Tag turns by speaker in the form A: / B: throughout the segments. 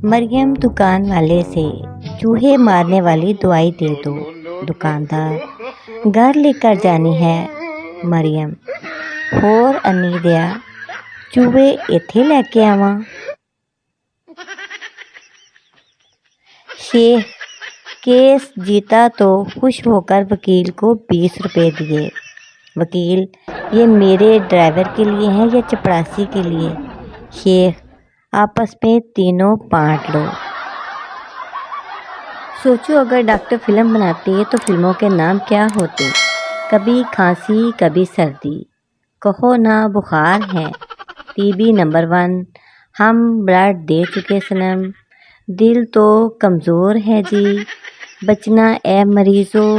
A: مریم دکان والے سے چوہے مارنے والی دوائی دے دو۔ دکاندار گھر لے کر جانی ہے۔ مریم ਹੋਰ ਅੰਨੀ ਦਿਆ ਚੂਹੇ ਇੱਥੇ ਲੈ ਕੇ ਆਵਾਂ। शेख केस जीता तो खुश होकर वकील को 20 रुपए दिए। वकील, ये मेरे ड्राइवर के लिए है या चपरासी के लिए? शेख, आपस में तीनों बांट लो। सोचो अगर डॉक्टर फिल्म बनाते तो फिल्मों के नाम क्या होते? कभी खांसी कभी सर्दी, कहो ना बुखार है, टीबी नंबर 1, हम ब्लड दे चुके सनम, दिल तो कमज़ोर है जी, बचना ए मरीज़ों,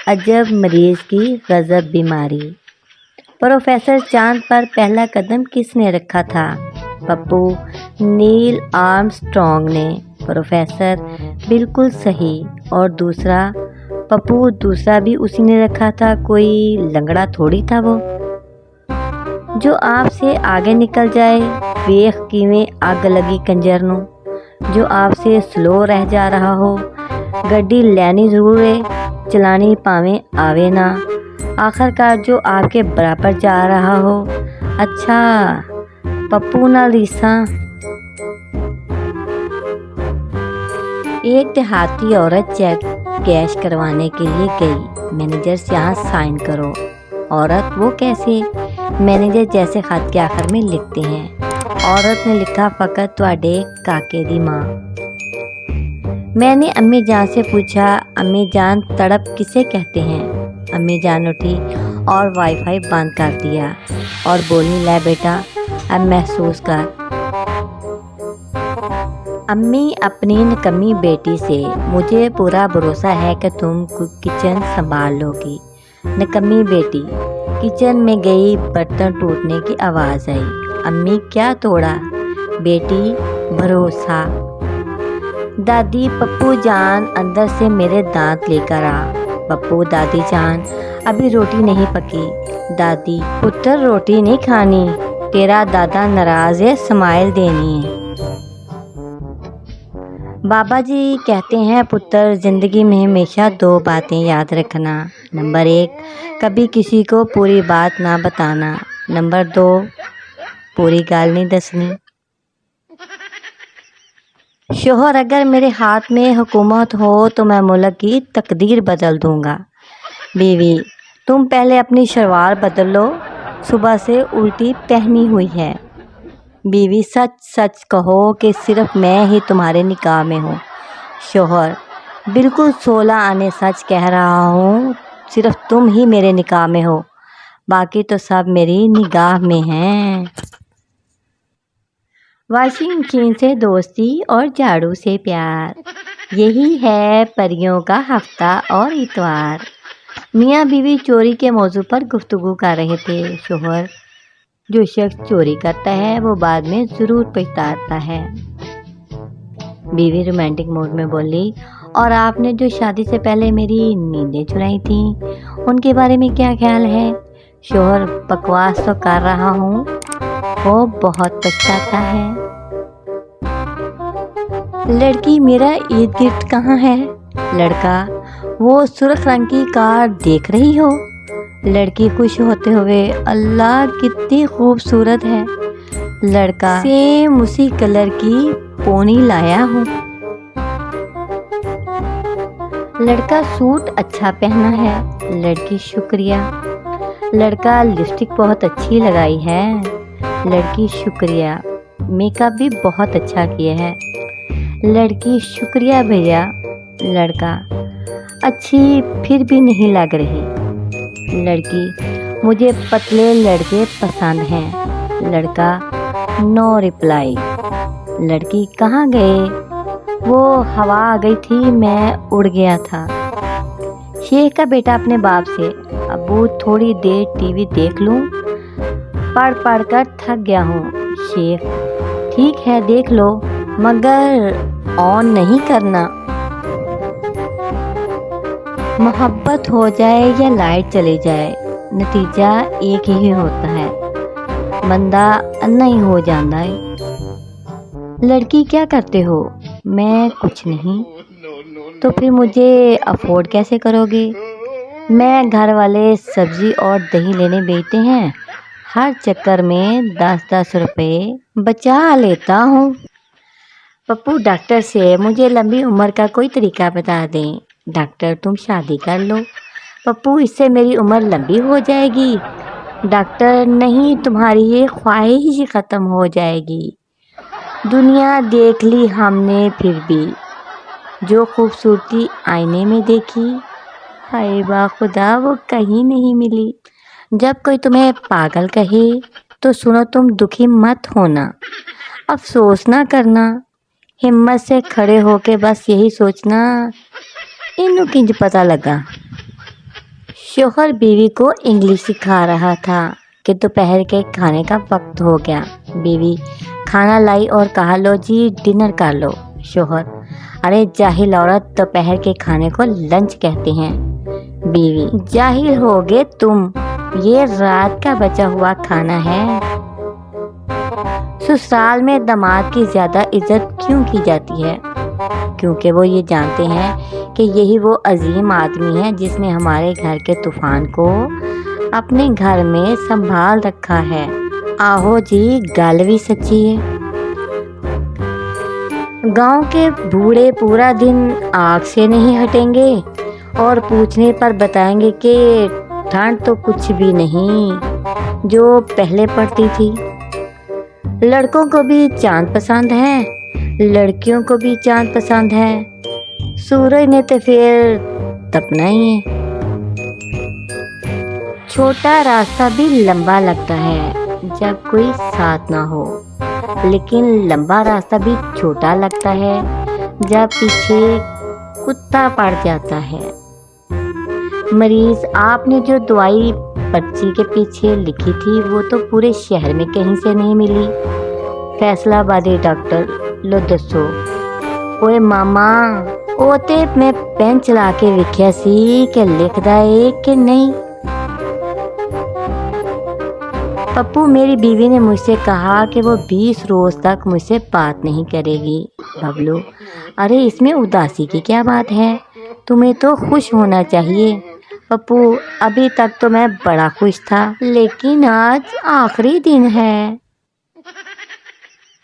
A: अजब मरीज़ की गज़ब बीमारी। प्रोफेसर चांद पर पहला कदम किसने रखा था? पप्पू नील आर्मस्ट्रॉन्ग ने। प्रोफेसर बिल्कुल सही। और दूसरा? पप्पू दूसरा भी उसी ने रखा था, कोई लंगड़ा थोड़ी था वो जो आपसे आगे निकल जाए। वेख किवें अग लगी कंजर नूं, जो आपसे स्लो रह जा रहा हो। गड्डी लैनी जरूर है, चलानी भावें आवे ना, आखिरकार जो आपके बराबर जा रहा हो। अच्छा, पप्पू नाल रीसां। एक देहाती औरत चेक कैश करवाने के लिए गई। मैनेजर से यहाँ साइन करो। औरत, वो कैसे? मैनेजर जैसे खत के आखिर में लिखते हैं। औरत ने लिखा, फ़कत तुहाडे काके दी माँ। मैंने अम्मी जान से पूछा, अम्मी जान तड़प किसे कहते हैं? अम्मी जान उठी और वाईफाई बंद कर दिया और बोली, ले बेटा अब महसूस कर। अम्मी अपनी निकम्मी बेटी से, मुझे पूरा भरोसा है कि तुम किचन संभाल लोगी। निकम्मी बेटी किचन में गई, बर्तन टूटने की आवाज़ आई। अम्मी क्या तोड़ा? बेटी भरोसा। दादी, पप्पू जान अंदर से मेरे दांत लेकर आ। पप्पू, दादी जान अभी रोटी नहीं पकी। दादी, पुत्र रोटी नहीं खानी, तेरा दादा नाराज है, स्माइल देनी है। बाबा जी कहते हैं, पुत्र जिंदगी में हमेशा 2 बातें याद रखना। नंबर 1, कभी किसी को पूरी बात ना बताना। नंबर 2, पूरी गाल नहीं दसनी। शोहर, अगर मेरे हाथ में हुकूमत हो तो मैं मुल्क की तकदीर बदल दूंगा। बीवी, तुम पहले अपनी शलवार बदल लो, सुबह से उल्टी पहनी हुई है। बीवी, सच सच कहो कि सिर्फ मैं ही तुम्हारे निकाह में हूँ। शोहर, बिल्कुल 16 आने सच कह रहा हूँ, सिर्फ तुम ही मेरे निकाह में हो, बाकी तो सब मेरी निगाह में हैं। वॉशिंग मशीन से दोस्ती और झाड़ू से प्यार, यही है परियों का हफ्ता और इतवार। मियाँ बीवी चोरी के मौजू पर गुफ्तगू कर रहे थे। शोहर, जो शख्स चोरी करता है वो बाद में ज़रूर पछताता है। बीवी रोमांटिक मूड में बोली, और आपने जो शादी से पहले मेरी नींदें चुराई थीं, उनके बारे में क्या ख्याल है? शोहर, बकवास तो कर रहा हूँ, वो बहुत पछताता है। लड़की, मेरा ईद गिफ्ट कहाँ है? लड़का, वो सुर्ख रंग की कार देख रही हो? लड़की खुश होते हुए, अल्लाह कितनी खूबसूरत है। लड़का, सेम उसी कलर की पोनी लाया हूँ। लड़का, सूट अच्छा पहना है। लड़की, शुक्रिया। लड़का, लिपस्टिक बहुत अच्छी लगाई है। लड़की, शुक्रिया। मेकअप भी बहुत अच्छा किया है। लड़की, शुक्रिया भैया। लड़का, अच्छी फिर भी नहीं लग रही। लड़की, मुझे पतले लड़के पसंद हैं। लड़का, नो रिप्लाई। लड़की, कहाँ गए? वो हवा आ गई थी, मैं उड़ गया था। शेख का बेटा अपने बाप से, अब्बू थोड़ी देर टीवी देख लूं? पढ़ पढ़ कर थक गया हूँ। शेख, ठीक है देख लो, मगर ऑन नहीं करना। मोहब्बत हो जाए या लाइट चली जाए, नतीजा एक ही होता है, बंदा अन्ना ही हो जाता है। लड़की क्या करते हो? मैं कुछ नहीं। तो फिर मुझे अफोर्ड कैसे करोगे? मैं घर वाले सब्जी और दही लेने भेजते हैं, हर चक्कर में 10-10 रुपए बचा लेता हूँ। पप्पू डॉक्टर से मुझे लंबी उम्र का कोई तरीका बता दें। डॉक्टर तुम शादी कर लो। पप्पू इससे मेरी उम्र लंबी हो जाएगी। डॉक्टर नहीं, तुम्हारी ये ख्वाहिश ही ख़त्म हो जाएगी। दुनिया देख ली हमने फिर भी जो खूबसूरती आईने में देखी, हाय बा खुदा वो कहीं नहीं मिली। जब कोई तुम्हें पागल कहे तो सुनो, तुम दुखी मत होना, अफसोस ना करना, हिम्मत से खड़े होके बस यही सोचना, इन्हू किंज पता लगा। शोहर बीवी को इंग्लिश सिखा रहा था कि दोपहर के खाने का वक्त हो गया। बीवी खाना लाई और कहा, लो जी डिनर कर लो। शोहर, अरे जाहिल औरत, दोपहर के खाने को लंच कहते हैं। बीवी, जाहिल होगे तुम, ये रात का बचा हुआ खाना है। ससुराल में दामाद की ज्यादा इज्जत क्यों की जाती है? क्योंकि वो ये जानते हैं कि यही वो अजीम आदमी है जिसने हमारे घर के तूफान को अपने घर में संभाल रखा है। आहो जी, गल भी सच्ची है। गांव के बूढ़े पूरा दिन आग से नहीं हटेंगे और पूछने पर बताएंगे कि ठंड तो कुछ भी नहीं जो पहले पड़ती थी। लड़कों को भी चांद पसंद है, लड़कियों को भी चांद पसंद है, सूरज ने तो फिर तपना ही है। छोटा रास्ता भी लंबा लगता है जब कोई साथ ना हो, लेकिन लंबा रास्ता भी छोटा लगता है जब पीछे कुत्ता पड़ जाता है। मरीज, आपने जो दवाई पर्ची के पीछे लिखी थी वो तो पूरे शहर में कहीं से नहीं मिली। फैसलाबादी डॉक्टर, लो दसो। ओए मामा, ओते मैं पेन चला के विख्या सी कि लिखदा है कि नहीं। पप्पू, मेरी बीवी ने मुझसे कहा कि वो 20 रोज तक मुझसे बात नहीं करेगी। बबलू, अरे इसमें उदासी की क्या बात है, तुम्हें तो खुश होना चाहिए। पप्पू, अभी तक तो मैं बड़ा खुश था, लेकिन आज आखिरी दिन है।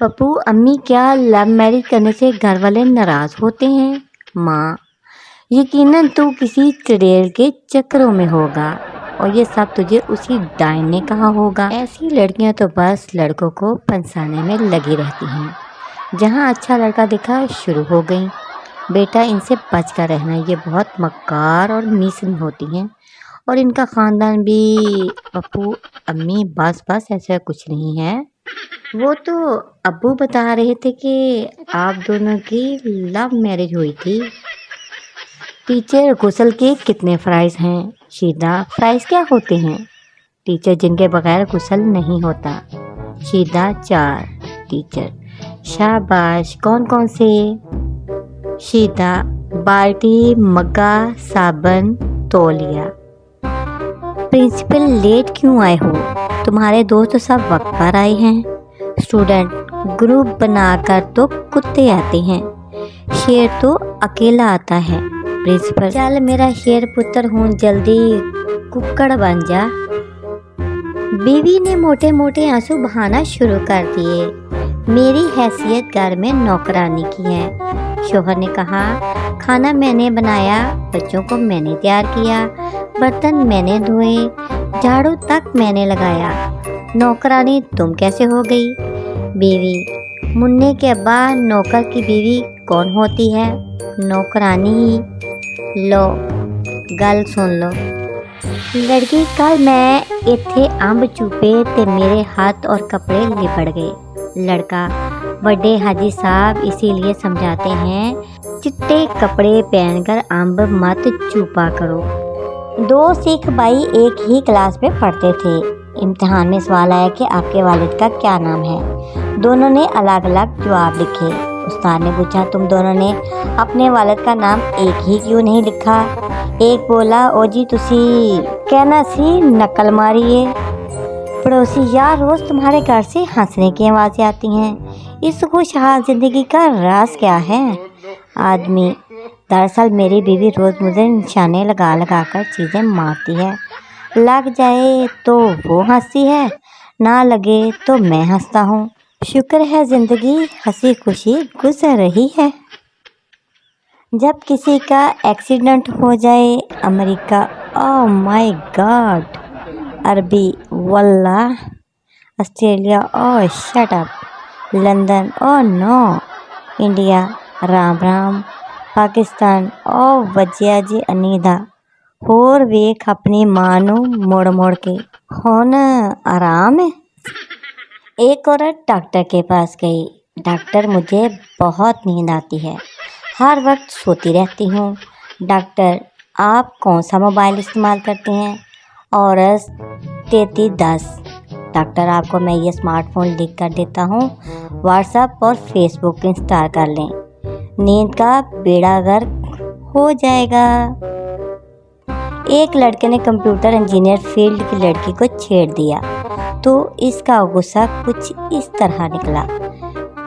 A: पप्पू, अम्मी क्या लव मैरिज करने से घर वाले नाराज होते हैं? माँ, यकीनन तू किसी चुड़ैल के चक्करों में होगा और ये सब तुझे उसी डाइन ने कहा होगा। ऐसी लड़कियां तो बस लड़कों को फंसाने में लगी रहती हैं। जहाँ अच्छा लड़का दिखा शुरू हो गई। बेटा, इनसे बच कर रहना, ये बहुत मक्कार और मीसन होती हैं और इनका खानदान भी। पप्पू, अम्मी बस बस, ऐसा कुछ नहीं है। वो तो अब्बू बता रहे थे कि आप दोनों की लव मैरिज हुई थी। टीचर, गुसल के कितने फ्राइज हैं? शीदा, फ्राइज क्या होते हैं? टीचर, जिनके बगैर गुसल नहीं होता। शीदा, 4। टीचर, शाबाश, कौन कौन से? शीदा, बाल्टी, मग्गा, साबन, तौलिया। प्रिंसिपल, लेट क्यों आए हो? तुम्हारे दोस्त तो सब वक्त पर आए हैं। स्टूडेंट, ग्रुप बनाकर तो कुत्ते आते हैं, शेर तो अकेला आता है। प्रिंसिपल, चल मेरा शेर पुत्र हूँ, जल्दी कुक्कड़ बन जा। बीवी ने मोटे मोटे आंसू बहाना शुरू कर दिए। मेरी हैसियत घर में नौकरानी की है। शोहर ने कहा, खाना मैंने बनाया, बच्चों को मैंने तैयार किया, बर्तन मैंने धोए, झाड़ू तक मैंने लगाया। नौकरानी तुम कैसे हो गई? बीवी, मुन्ने के अब्बा, नौकर की बीवी कौन होती है? नौकरानी ही। लो गल सुन लो। लड़की, कल मैं इत्थे अंब चूपे ते मेरे हाथ और कपड़े लिपट गए। लड़का, बड़े हाजी साहब इसीलिए समझाते हैं चिट्टे कपड़े पहनकर अंब मत चूपा करो। 2 सिख भाई एक ही क्लास में पढ़ते थे। इम्तिहान में सवाल आया कि आपके वालिद का क्या नाम है। दोनों ने अलग अलग जवाब लिखे। उस्ताद ने पूछा, तुम दोनों ने अपने वालिद का नाम एक ही क्यों नहीं लिखा? एक बोला, ओ जी तुसी कहना सी नकल मारी है। पड़ोसी, यार रोज़ तुम्हारे घर से हंसने की आवाज़ें आती हैं, इस खुशहाल ज़िंदगी का राज क्या है? आदमी, दरअसल मेरी बीवी रोज़ मुझे निशाने लगा लगा कर चीज़ें मारती है, लग जाए तो वो हंसती है, ना लगे तो मैं हंसता हूँ। शुक्र है ज़िंदगी हंसी खुशी गुजर रही है। जब किसी का एक्सीडेंट हो जाए, अमेरिका, ओह माय गॉड, अरबी, वल्लाह, Australia, oh shut up, London, oh no, India, Ram Ram, Pakistan, oh वजिया जी अनीदा, होर वेख अपनी मां नू मोड़ मोड़ के, हुण आराम है। एक औरत डॉक्टर के पास गई, डॉक्टर मुझे बहुत नींद आती है, हर वक्त सोती रहती हूँ। डॉक्टर, आप कौन सा मोबाइल इस्तेमाल करती हैं? औरत, 3310। डॉक्टर, आपको मैं ये स्मार्टफोन लिख कर देता हूँ, व्हाट्सएप और फेसबुक इंस्टॉल कर लें, नींद का बेड़ा गर्क हो जाएगा। एक लड़के ने कंप्यूटर इंजीनियर फील्ड की लड़की को छेड़ दिया तो इसका गुस्सा कुछ इस तरह निकला।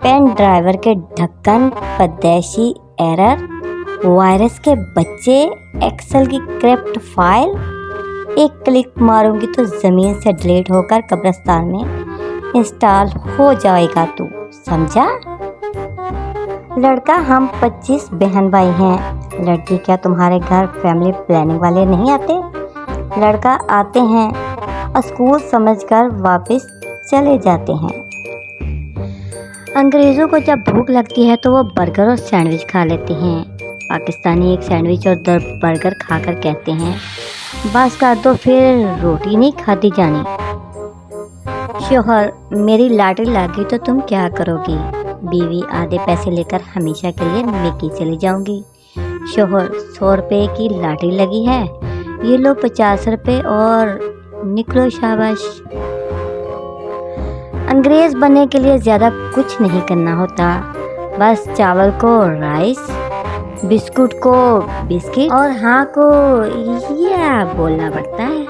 A: पेन ड्राइवर के ढक्कन, पदेशी एरर, वायरस के बच्चे, एक्सेल की क्रिप्ट फाइल, एक क्लिक मारूंगी तो ज़मीन से डिलीट होकर कब्रिस्तान में इंस्टॉल हो जाएगा, तू समझा? लड़का, हम 25 बहन भाई हैं। लड़की, क्या तुम्हारे घर फैमिली प्लानिंग वाले नहीं आते? लड़का, आते हैं, स्कूल समझकर वापस चले जाते हैं। अंग्रेज़ों को जब भूख लगती है तो वो बर्गर और सैंडविच खा लेते हैं। पाकिस्तानी एक सैंडविच और 10 बर्गर खाकर कहते हैं, बस कर दो, फिर रोटी नहीं खाती जानी। शोहर, मेरी लॉटरी लग गई तो तुम क्या करोगी? बीवी, आधे पैसे लेकर हमेशा के लिए मेकी चली जाऊंगी। शोहर, 100 रुपये की लॉटरी लगी है, ये लो 50 रुपये और निकलो शाबाश। अंग्रेज़ बनने के लिए ज़्यादा कुछ नहीं करना होता, बस चावल को राइस, बिस्कुट को बिस्किट और हाँ को या बोलना पड़ता है।